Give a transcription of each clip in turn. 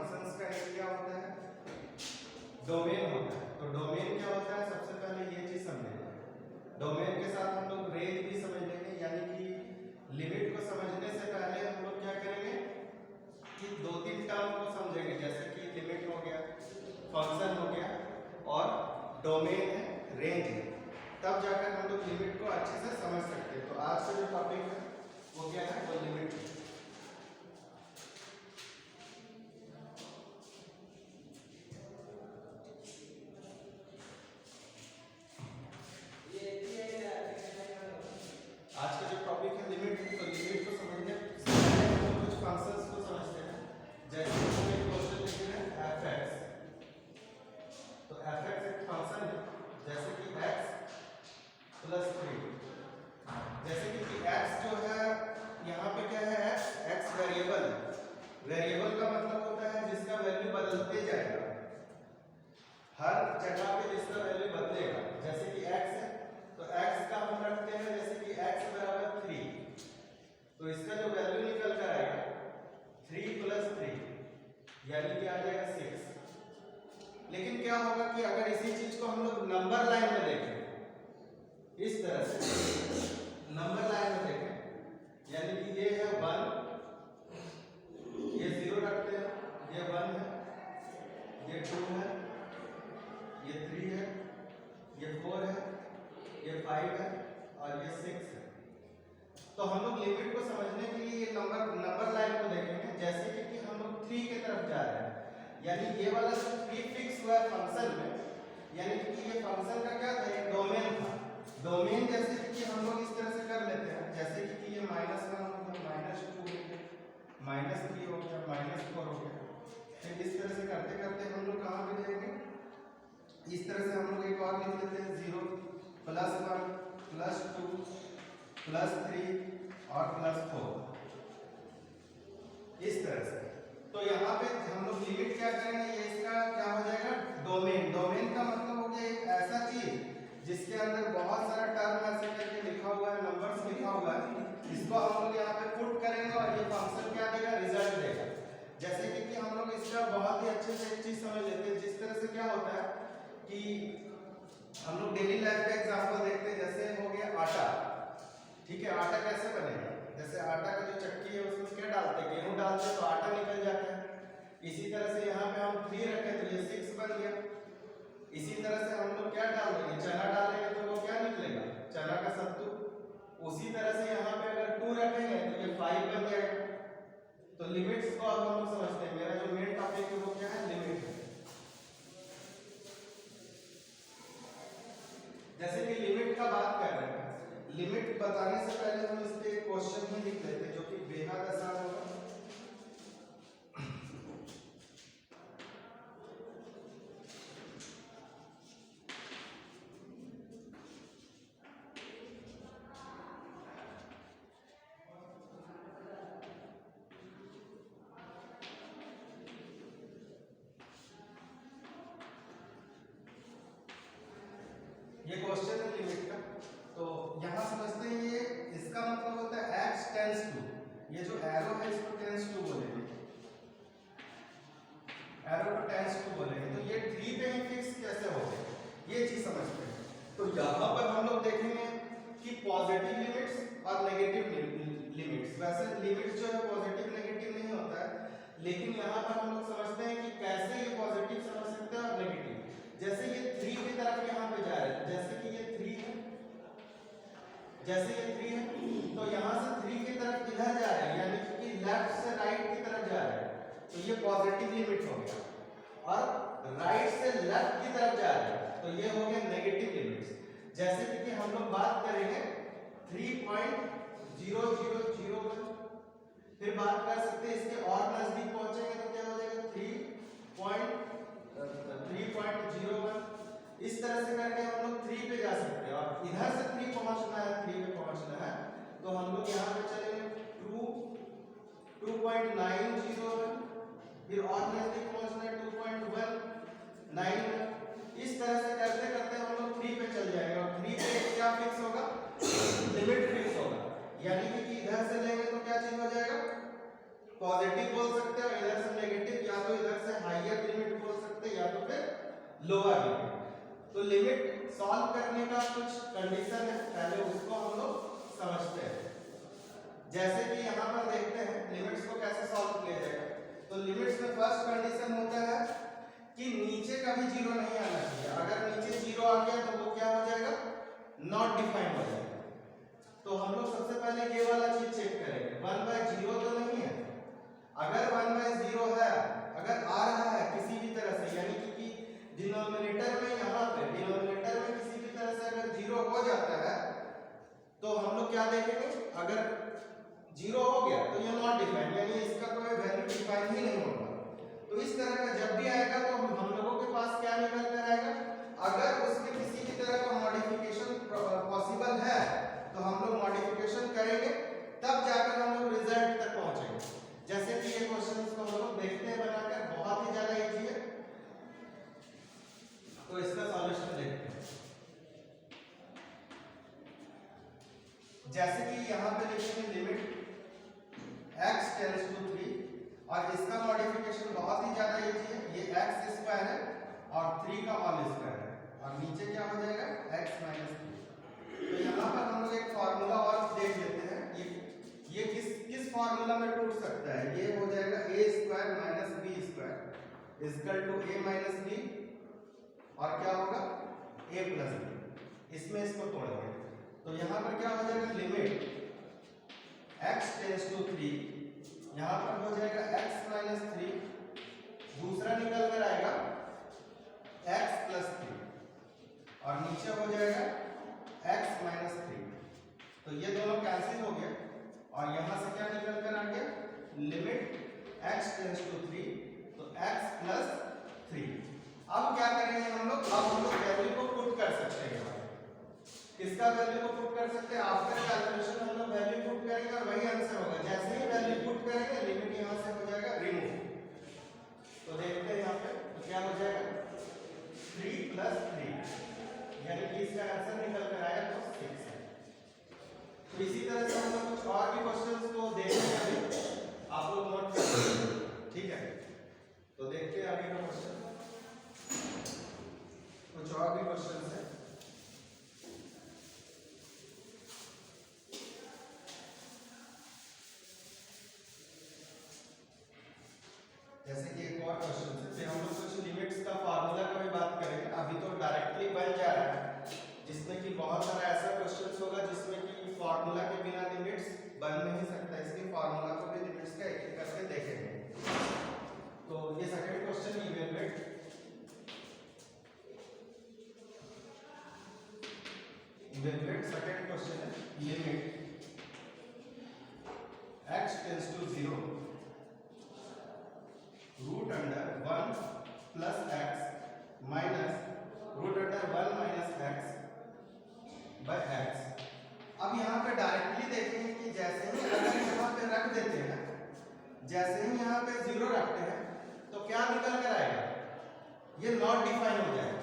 Functions का एक क्या होता है, डोमेन होता है। तो डोमेन क्या होता है, सबसे पहले ये चीज समझेंगे। डोमेन के साथ हम लोग रेंज भी समझ लेंगे, यानी कि लिमिट को समझने से पहले हम लोग क्या करेंगे कि दो तीन टर्म को समझेंगे, जैसे कि लिमिट हो गया, फंक्शन हो गया और डोमेन है, रेंज है। तब जाकर हम लोग लिमिट को अच्छे से समझ सकते हैं। तो आज का जो टॉपिक है वो क्या है, वो लिमिट है। आज का जो टॉपिक है लिमिट है, तो लिमिट को समझने से पहले हम लोग कुछ फंक्शंस को समझते हैं। जैसे हम एक क्वेश्चन लिखे हैं f(x), तो f(x) एक फंक्शन है, जैसे कि x + 3। जैसे कि x जो है यहाँ पे क्या है, x वेरिएबल है। वेरिएबल का मतलब होता है जिसका वैल्यू बदलते जाएगा, हर जगह पे जिसका वैल्यू बदलेगा। जैसे कि x है तो x का हम रखते हैं जैसे कि x = 3, तो इसका जो वैल्यू निकल कर आएगा 3 + 3 यानी कि आ जाएगा 6। लेकिन क्या होगा कि अगर इसी चीज को हम लोग नंबर लाइन में देखें, इस तरह से नंबर लाइन में देखें, यानी कि ये है 1, ये 0 रखते हैं, ये 1 है, ये 2 है, ये 3 है, ये 4 है, ये 5 है और ये 6 है। तो हम लोग लिमिट को समझने के लिए ये नंबर लाइन को देखेंगे। जैसे कि हम लोग 3 की तरफ जा रहे हैं, यानी ये वाला जो 3 फिक्स हुआ है फंक्शन में, यानी कि ये फंक्शन का क्या था, एक डोमेन था। डोमेन जैसे कि हम लोग इस तरह से कर लेते हैं, जैसे कि ये -1 हो गया, -2 हो गया, -3 हो गया, -4 हो गया। फिर इस तरह से करते करते हम लोग कहाँ पे जाएंगे, इस तरह से हम लोग एक और लिख लेते हैं 0 +1 +2 +3 और +4, इस तरह से। तो यहाँ पे हम लोग लिमिट क्या करेंगे, ये इसका क्या हो जाएगा, डोमेन। डोमेन का मतलब हो गया एक ऐसा चीज जिसके अंदर बहुत सारा टर्म ऐसे करके लिखा हुआ है, नंबर्स लिखा हुआ है, इसको हम लोग यहाँ पे पुट करेंगे और ये फंक्शन क्या देगा, रिजल्ट देगा। जैसे कि हम लोग इसका बहुत ही अच्छे से एक चीज समझ लेते हैं। जिस तरह से क्या होता है कि हम लोग डेली लाइफ का एग्जांपल देखते हैं, जैसे हो गया आटा। ठीक है, आटा कैसे बनेगा, जैसे आटा का जो चक्की है उसमें क्या डालते हैं, गेहूं डालते हैं तो आटा निकल जाता है। इसी तरह से यहाँ पे हम 3 रखें तो ये 6 बन गया। इसी तरह से हम लोग क्या डाल देंगे, चना डालेंगे तो वो क्या निकलेगा, चना का सत्तू। उसी तरह से यहाँ पे अगर 2 रखेंगे तो ये 5 बन जाएगा। तो लिमिट्स को अब हम लोग समझते हैं। मेरा जो मेन टॉपिक है वो क्या है, लिमिट है। जैसे कि लिमिट का बात कर रहे हैं, लिमिट बताने से पहले हम इस पे एक क्वेश्चन ही लिख लेते हैं जो कि बेहद आसान होगा। ये क्वेश्चन है लिमिट का। तो यहां समझते हैं, ये इसका मतलब होता है x टेंड्स टू, ये जो एरो है इसको टेंड्स टू बोलेंगे, एरो को टेंड्स टू बोलेंगे। तो ये 3 पे ही फिक्स कैसे हो गए, ये चीज समझते हैं। तो यहां पर हम लोग देखेंगे कि पॉजिटिव लिमिट्स और नेगेटिव लिमिट्स। वैसे लिमिट्स जो है पॉजिटिव नेगेटिव नहीं होता है, लेकिन यहां पर हम लोग समझते हैं कि कैसे ये पॉजिटिव समझ सकते हैं और नेगेटिव। जैसे ये 3 की तरफ यहाँ पे जा रहे हैं, जैसे कि ये 3 है, जैसे ये 3 है तो यहाँ से 3 की तरफ इधर जा रहे हैं, यानी कि लेफ्ट से राइट की तरफ जा रहे हैं, तो ये पॉजिटिव लिमिट हो गया। और राइट से लेफ्ट की तरफ जा रहे हैं तो ये हो गया नेगेटिव लिमिट्स। जैसे कि हम लोग बात करेंगे 3.0001, फिर बात कर सकते हैं इसके और नजदीक पहुंचेंगे तो क्या हो जाएगा 3.01। इस तरह से करके हम लोग 3 पे जा सकते हैं, और इधर से 3 पहुंचना है, 3 पे पहुंचना है तो हम लोग यहाँ पे चलेंगे 2.901, फिर और नजदीक पहुंचना है 2.19। इस तरह से करते करते हम लोग 3 पे चल जाएंगे, और 3 पे क्या फिक्स होगा, लिमिट फिक्स होगा। यानी कि इधर से लेंगे तो क्या चीज हो जाएगा, पॉजिटिव बोल सकते हो, इधर से नेगेटिव, या तो इधर से हायर लिमिट बोल सकते हैं, या तो फिर लोअर लिमिट। तो लिमिट सॉल्व करने का कुछ कंडीशन है, पहले उसको हम लोग समझते हैं। जैसे कि यहाँ पर देखते हैं लिमिट्स को कैसे सॉल्व किया जाएगा। तो लिमिट्स में फर्स्ट कंडीशन होता है कि नीचे कभी जीरो नहीं आना चाहिए। अगर नीचे जीरो आ गया तो वो क्या हो जाएगा, नॉट डिफाइंड हो जाएगा। तो हम लोग सबसे पहले ये वाला चीज चेक करेंगे, 1/0 तो नहीं है। अगर 1/0 है, अगर आ रहा है किसी भी तरह से, यानी कि डिनोमिनेटर में, यहाँ पे डिनोमिनेटर में किसी भी तरह से अगर जीरो हो जाता है तो हम लोग क्या देखेंगे, अगर जीरो हो गया तो ये नॉट डिफाइंड, यानी इसका कोई वैल्यू डिफाइन ही नहीं होगा। तो इस तरह का जब भी आएगा तो हम लोगों के पास क्या निकल कर आएगा, अगर उसमें किसी भी तरह का मॉडिफिकेशन पॉसिबल है तो हम लोग मॉडिफिकेशन करेंगे, तब जाकर हम लोग रिजल्ट तक पहुंचेंगे। जैसे कि ये क्वेश्चंस को हम लोग देखते हैं बनाकर, बहुत ही ज्यादा इजी है। तो इसका सॉल्यूशन देखते हैं। जैसे कि यहाँ पे लिखेंगे लिमिट x टेंड्स टू 3, और इसका मॉडिफिकेशन बहुत ही ज्यादा इजी है। ये x स्क्वायर है और 3 का होल स्क्वायर है, और नीचे क्या हो जाएगा, x माइनस 3। तो यहाँ पर हम लोग एक फार्मूला और देख लेते हैं, ये किस फार्मूला में टूट सकता है। ये हो जाएगा a square minus b square equal to a minus b, और क्या होगा, a प्लस b। इसमें इसको तोड़ेंगे तो यहाँ पर क्या हो जाएगा, लिमिट x टेंड्स टू 3, यहाँ पर हो जाएगा x माइनस 3, दूसरा निकल कर आएगा x प्लस 3, और नीचे हो जाएगा x माइनस 3। तो ये दोनों कैंसिल हो गया, और यहाँ से क्या निकल कर आ गया, लिमिट x टेंड्स टू 3, तो x प्लस 3। अब क्या करेंगे हम लोग, अब हम लोग वैल्यू को पुट कर सकते हैं। किसका वैल्यू को पुट कर सकते हैं, आफ्टर कैलकुलेशन हम लोग वैल्यू पुट करेंगे और वही आंसर होगा। जैसे ही वैल्यू पुट करेंगे लिमिट यहाँ से हो जाएगा रिमूव। तो देखते हैं यहाँ पे तो क्या हो जाएगा, 3 प्लस 3, यानी कि इसका आंसर निकल कर आया तो 6 है। तो इसी तरह से हम लोग कुछ और भी क्वेश्चंस को देखेंगे, आप लोग नोट करेंगे, ठीक है। तो देखते हैं आगे का क्वेश्चन, कुछ और भी क्वेश्चंस है। जैसे कि एक और क्वेश्चन है, फिर हम लोग कुछ लिमिट्स का फार्मूला का भी बात करेंगे। अभी तो डायरेक्टली बन जा रहा है, जिसमें कि बहुत सारा ऐसा क्वेश्चंस होगा जिसमें कि फार्मूला के बिना लिमिट्स बन नहीं सकता, इसलिए फार्मूला को भी लिमिट्स का एक एक करके देखेंगे। तो ये second question, evaluate second question है, limit x tends to 0 root under 1 plus x minus root under 1 minus x by x। अब यहाँ पे डायरेक्टली देखेंगे कि जैसे ही अगर यहाँ पे रख देते हैं, जैसे ही यहाँ पे 0 रखते हैं तो क्या निकल कर आएगा, ये नॉट डिफाइन हो जाएगा।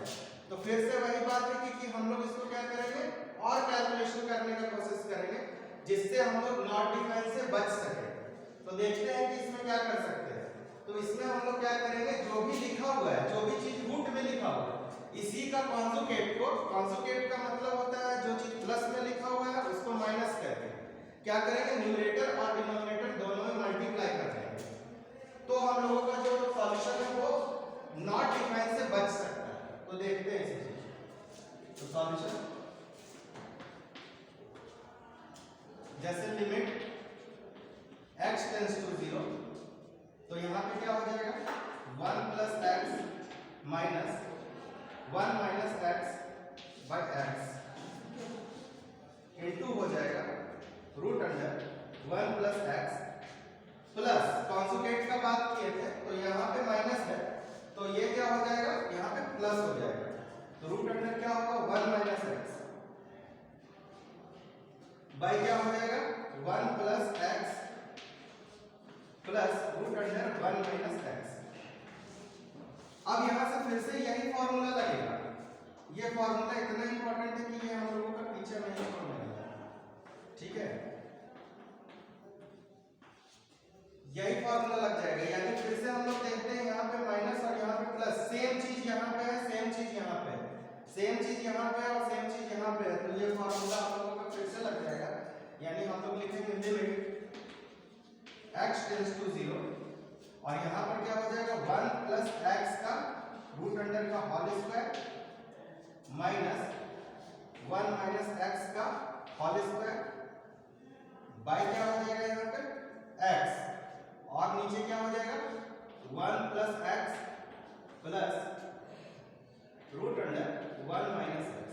तो फिर से वही बात है कि हम लोग इसको क्या करेंगे, और कैलकुलेशन करने का कोशिश करेंगे जिससे हम लोग नॉट डिफाइन से बच सके। तो देखते हैं कि इसमें क्या कर सकते हैं। तो इसमें हम लोग क्या करेंगे, जो भी लिखा हुआ है, जो भी चीज रूट में लिखा हुआ है, इसी का कॉन्जुगेट को, कॉन्जुगेट का मतलब होता है जो चीज प्लस में लिखा हुआ है उसको माइनस करके क्या करेंगे, न्यूमरेटर और डिनोमिनेटर दोनों में मल्टीप्लाई कर देंगे। तो हम लोगों का जो सॉल्यूशन है वो नॉट डिफाइन से बच सकता है। तो देखते हैं इसी चीज। तो सॉल्यूशन जैसे लिमिट x टेंड्स टू 0, तो यहाँ पे क्या हो जाएगा, 1 plus x minus 1 minus x by x into हो जाएगा root under 1 plus x plus conjugate का बात किए थे तो यहाँ पे माइनस है, तो ये क्या हो जाएगा, यहाँ पे प्लस हो जाएगा। तो रूट अंडर क्या होगा, 1 माइनस x बाय क्या हो जाएगा, 1 plus x plus root under 1 minus x। अब यहां से फिर से यही फॉर्मूला लगेगा। ये फॉर्मूला इतना इंपॉर्टेंट है कि ये हम लोगों का पीछे नहीं छोड़ना है, ठीक है। यही फॉर्मूला लग जाएगा। यानी फिर से हम लोग देखते हैं यहाँ पे माइनस और यहाँ पे प्लस, सेम चीज यहाँ पे है, सेम चीज यहाँ पे है, सेम चीज यहाँ पे है और सेम चीज यहाँ पे है, तो ये फॉर्मूला हम लोगों का फिर से लग जाएगा। यानी हम लोग लिखेंगे लिमिट x टेंड्स टू 0 और यहाँ पर क्या हो जाएगा 1 प्लस x का रूट अंडर का whole square minus 1 minus x का होल स्क्वायर बाय क्या हो जाएगा यहाँ पे x और नीचे क्या हो जाएगा 1 plus x plus root under 1 minus x।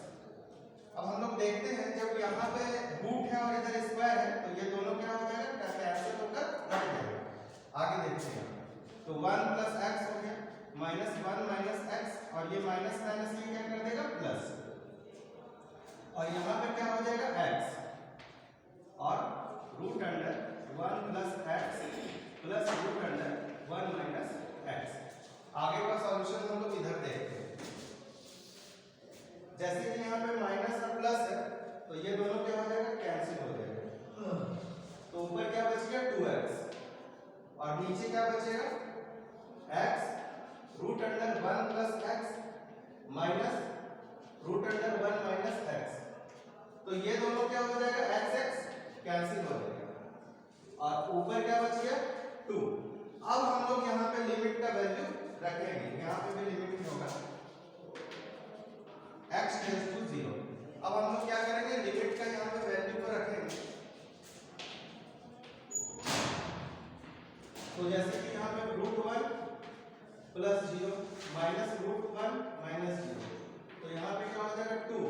अब हम लोग देखते हैं जब यहाँ पे रूट है और इधर स्क्वायर है तो ये दोनों क्या हो जाएगा कैंसिल होकर कट जाएगा। आगे देखते हैं तो 1 प्लस x हो गया माइनस 1 माइनस x और ये माइनस माइनस ये क्या कर देगा प्लस और यहाँ पे क्या हो जाएगा x और root under 1 plus x plus root under 1 minus x। आगे का सॉल्यूशन हम लोग इधर देखते हैं। जैसे कि यहाँ पे माइनस और प्लस है तो ये दोनों क्या हो जाएगा कैंसिल हो जाएगा, तो ऊपर क्या बचेगा 2x और नीचे क्या बचेगा x root under 1 plus x minus root under 1 minus x। तो ये दोनों क्या हो जाएगा x x कैंसिल हो जाएगा और ऊपर क्या बच गया 2। अब हम लोग यहाँ पे लिमिट का वैल्यू रखेंगे, यहाँ पे भी लिमिट में होगा x टेंड्स टू 0। अब हम लोग क्या करेंगे लिमिट का यहाँ पे वैल्यू को रखेंगे। तो जैसे कि यहाँ पे root 1 plus 0 minus root 1 minus 0 तो यहाँ पे क्या हो जाएगा 2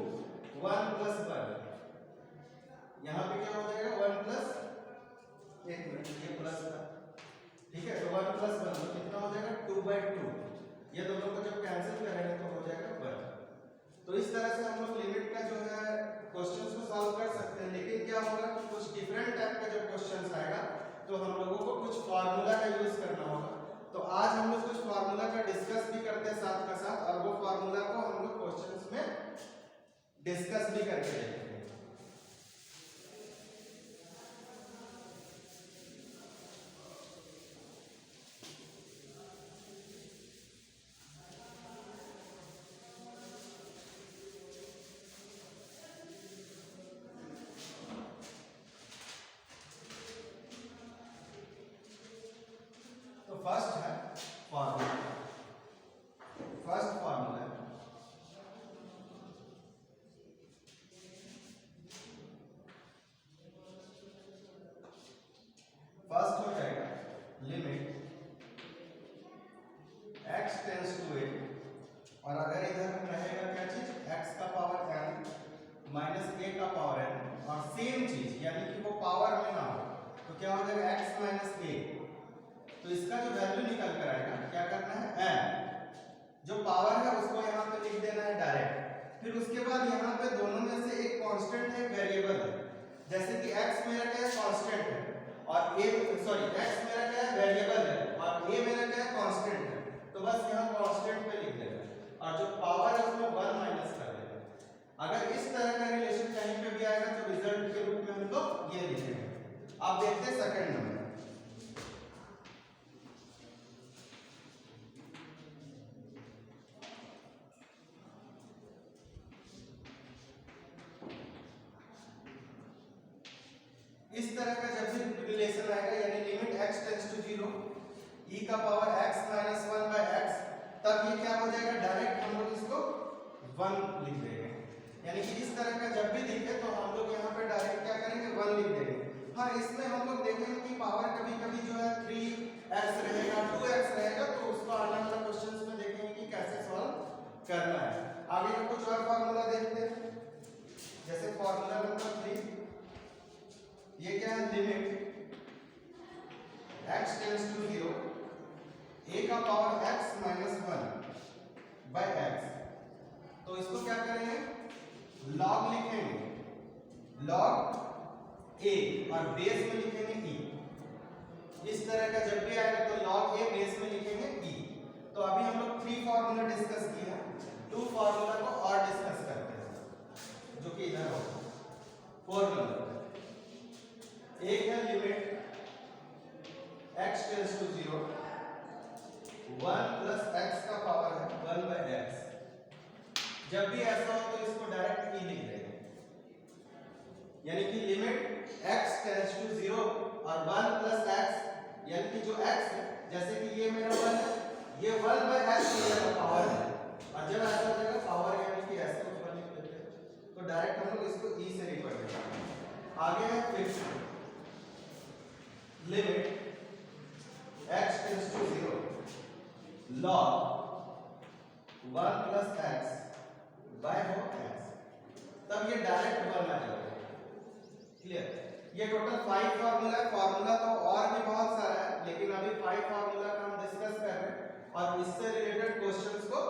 1 प्लस 1 यहाँ पे क्या हो जाएगा 1 प्लस एक मिनट ये प्लस था ठीक है, तो 1 प्लस 1 तो कितना हो जाएगा 2/2। ये दोनों को जब कैंसिल करेंगे तो हो जाएगा 1। तो इस तरह से हम लोग लिमिट का जो है क्वेश्चंस को सॉल्व कर सकते हैं। लेकिन क्या होगा कि कुछ डिफरेंट टाइप का जब क्वेश्चंस आएगा तो हम लोगों को कुछ फार्मूला का यूज करना होगा। तो आज हम लोग कुछ फार्मूला का डिस्कस भी करते हैं साथ का साथ और वो फार्मूला को हम लोग क्वेश्चंस में डिस्कस भी करके देखेंगे। फर्स्ट है फॉर्मूला, फर्स्ट फॉर्मूला फर्स्ट हो जाएगा limit x tends to a और अगर इधर रहेगा क्या चीज x का पावर n माइनस a का पावर n और सेम चीज यानी कि वो पावर में ना हो तो क्या हो जाएगा x माइनस a। तो इसका जो वैल्यू निकल कर आएगा क्या करना है n जो पावर है उसको यहाँ पे लिख देना है डायरेक्ट। फिर उसके बाद यहाँ पे दोनों में से एक कांस्टेंट है वेरिएबल है, जैसे कि x मेरा क्या है कांस्टेंट है और a सॉरी x मेरा क्या है वेरिएबल है और a मेरा क्या है कांस्टेंट है, तो बस यहाँ कांस्टेंट पे लिख देना और जो पावर है उसमें 1 माइनस कर देना। अगर इस तरह का रिलेशन कहीं पे भी आएगा तो रिजल्ट के रूप में हम लोग ये लिखेंगे। आप देखते हैं सेकंड नंबर इस तरह का जब भी रिलेशन आएगा यानी limit x tends to 0 e का power x minus 1 by x, तब ये क्या हो जाएगा डायरेक्ट हम लोग इसको 1 लिख देंगे। यानी कि इस तरह का जब भी दिखे तो हम लोग यहाँ पे डायरेक्ट क्या करेंगे 1 लिख देंगे। हाँ इसमें हम लोग देखेंगे कि पावर कभी कभी जो है 3x रहेगा 2x रहेगा तो उसको आने वाला क्वेश्चंस में देखेंगे कि कैसे सॉल्व करना है। आगे का कुछ और फार्मूला देखते हैं जैसे फार्मूला नंबर 3 ये क्या है limit x tends to 0 a का power x minus 1 by x। तो इसको क्या करेंगे log लिखेंगे, log a और बेस में लिखेंगे e। इस तरह का जब भी आएगा तो log a बेस में लिखेंगे e। तो अभी हम लोग 3 फार्मूला डिस्कस किए हैं, 2 फार्मूला को और डिस्कस करते हैं जो कि इधर होगा। 4 नंबर एक है limit x tends to 0, 1 plus x का पावर है 1 बाय x। जब भी ऐसा हो तो इसको डायरेक्ट e लिख देंगे, यानी कि लिमिट x टेंस टू 0 और 1 प्लस x, यानी कि जो x है, जैसे कि ये मेरा 1 है, ये 1 बाय x मेरा पावर है, और जब ऐसा हो जाएगा पावर यानी कि ऐसे ऊपर लिख देते हैं, तो डायरेक्ट हम लोग इसको e से लिख देंगे। आगे है फिर limit x tends to 0 log 1 plus x by हो x, तब ये डायरेक्ट 1 आ जाएगा। क्लियर? ये टोटल 5 फार्मूला है। फार्मूला तो और भी बहुत सारा है, लेकिन अभी 5 फार्मूला का हम डिस्कस कर रहे हैं और इससे रिलेटेड क्वेश्चंस को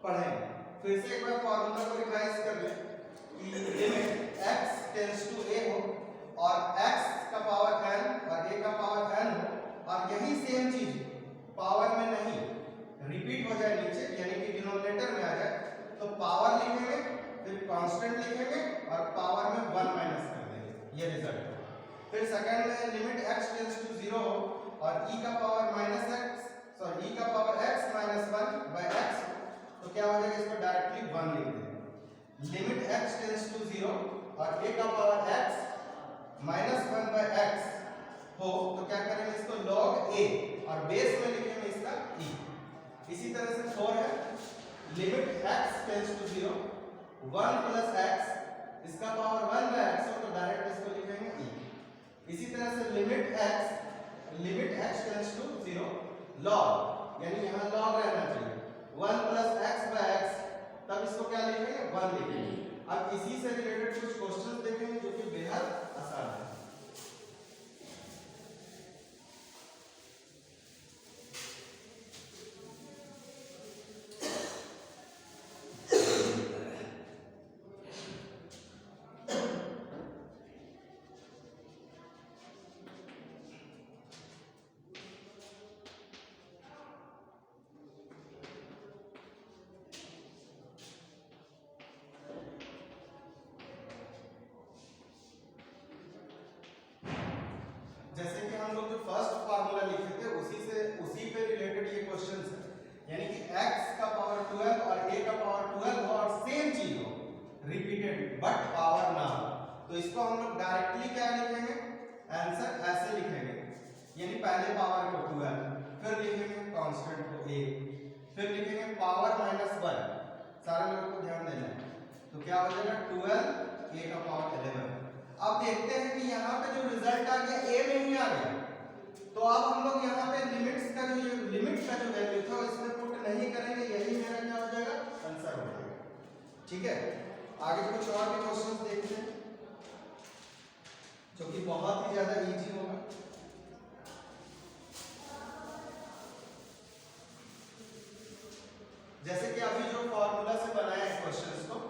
पढ़ेंगे। फिर से एक बार फार्मूला को रिवाइज कर लें कि limit x tends to a हो और x का पावर n और a का पावर n हो, और यही सेम चीज पावर में नहीं रिपीट हो जाए नीचे, यानी कि डिनोमिनेटर में आ जाए, तो पावर लिखेंगे, फिर कांस्टेंट लिखेंगे और पावर में 1 माइनस कर देंगे, ये रिजल्ट है। फिर सेकंड में लिमिट x टेंस टू 0 हो और e का power minus x, sorry e का power x minus 1 by x, तो क्या हो जाएगा, इसको डायरेक्टली 1 लिख देंगे। लिमिट x टेंस टू 0 और a का power x minus 1 by x हो, तो क्या करेंगे, इसको log a और बेस में लिखेंगे इसका e। इसी तरह से 4 है limit x tends to 0 1 plus x, इसका पावर 1 बाय x हो, तो डायरेक्ट इसको लिखेंगे e। इसी तरह से limit x tends to 0 log, यानी यहाँ log रहना चाहिए 1 प्लस x बाय x, तब इसको क्या लिखेंगे, 1 लिखेंगे। अब इसी से रिलेटेड कुछ क्वेश्चंस देखेंगे जो कि बेहद आसान है। जैसे कि हम लोग जो फर्स्ट फार्मूला लिखे थे उसी पे रिलेटेड ये क्वेश्चंस है, यानी कि x का पावर 12 और a का पावर 12 हो और सेम चीज हो रिपीटेड बट पावर ना हो, तो इसको हम लोग डायरेक्टली क्या लिखेंगे, आंसर ऐसे लिखेंगे, यानी पहले पावर को 12, फिर लिखेंगे कांस्टेंट को a, फिर लिखेंगे पावर माइनस 1, सारे लोगों को ध्यान देना है, तो क्या हो जाएगा 12 a का पावर 11। अब देखते हैं कि यहाँ पे जो रिजल्ट आ गया a में ही आ गया, तो अब हम लोग यहाँ पे लिमिट का जो वैल्यू था इसमें पुट नहीं करेंगे, यही मेरा क्या हो जाएगा, आंसर हो जाएगा। ठीक है, आगे कुछ और भी क्वेश्चंस देखते हैं जो कि बहुत ही ज्यादा इजी होगा। जैसे कि अभी जो फॉर्मूला से बनाए हैं क्वेश्चंस को,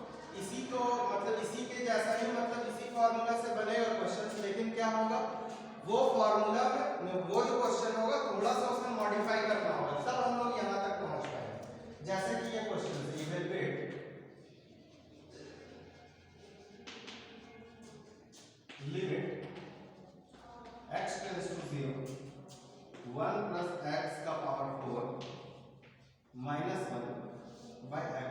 इसी को मतलब इसी के जैसा ही, मतलब इसी फॉर्मूला से बने और क्वेश्चंस, लेकिन क्या होगा, वो फॉर्मूला में वो जो क्वेश्चन होगा थोड़ा सा उसमें मॉडिफाई करना होगा, तब हम लोग यहां तक पहुंच पाएंगे। जैसे कि ये क्वेश्चन है, evaluate limit x tends to 0 1 plus x का पावर 4 माइनस 1 बाय x।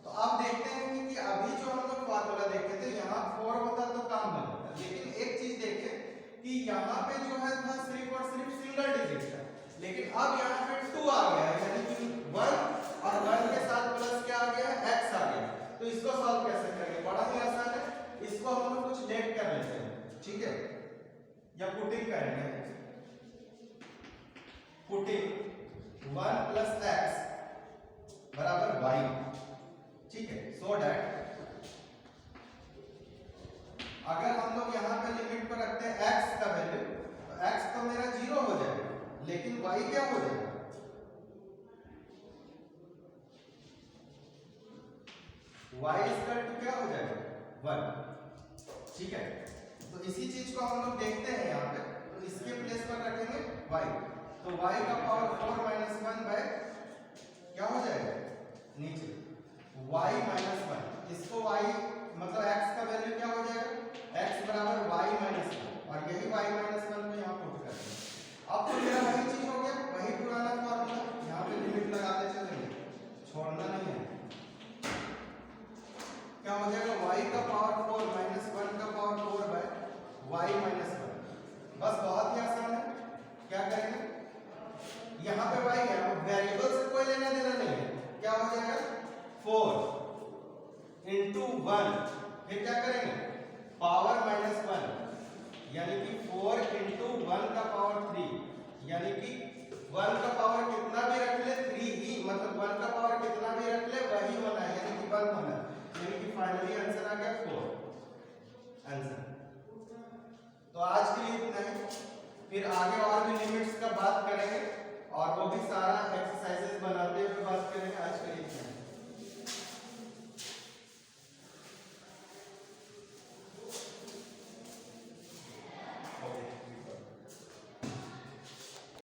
तो अब देखते हैं कि अभी जो हम लोग फार्मूला देखे थे यहाँ 4 होता तो काम बनता, लेकिन एक चीज देखें कि यहाँ पे जो है था सिर्फ और सिर्फ सिंगल डिजिट था, लेकिन अब यहाँ पे 2 आ गया है, यानी कि 1 और 1 के साथ प्लस क्या आ गया है, x आ गया। तो इसको सॉल्व कैसे करेंगे, बड़ा ही आसान है, इसको हम लोग कुछ लेट कर लेते हैं, ठीक है, या पुटिंग करेंगे, पुटिंग 1 प्लस x बराबर y, ठीक है, सो दैट अगर हम लोग यहाँ पे लिमिट पर रखते हैं x का वैल्यू, तो x तो मेरा 0 हो जाएगा, लेकिन y क्या हो जाएगा, y इक्वल टू क्या हो जाएगा 1। ठीक है, तो इसी चीज को हम लोग देखते हैं यहाँ पे, तो इसके प्लेस पर रखेंगे y, तो y का पावर 4 माइनस 1 बाय क्या हो जाएगा नीचे y माइनस 1, इसको y मतलब x का वैल्यू क्या हो जाएगा, x बराबर y माइनस 1, और यही y माइनस 1 को यहाँ पुट करेंगे। अब तो मेरा यानी कि 1 का पावर कितना भी रख ले 3 ही, मतलब 1 का पावर कितना भी रख ले वही होना है, यानी कि 1 होना है, यानी कि फाइनली आंसर आ गया 4 आंसर। तो आज के लिए इतना ही, फिर आगे और भी लिमिट्स का बात करेंगे और वो भी सारा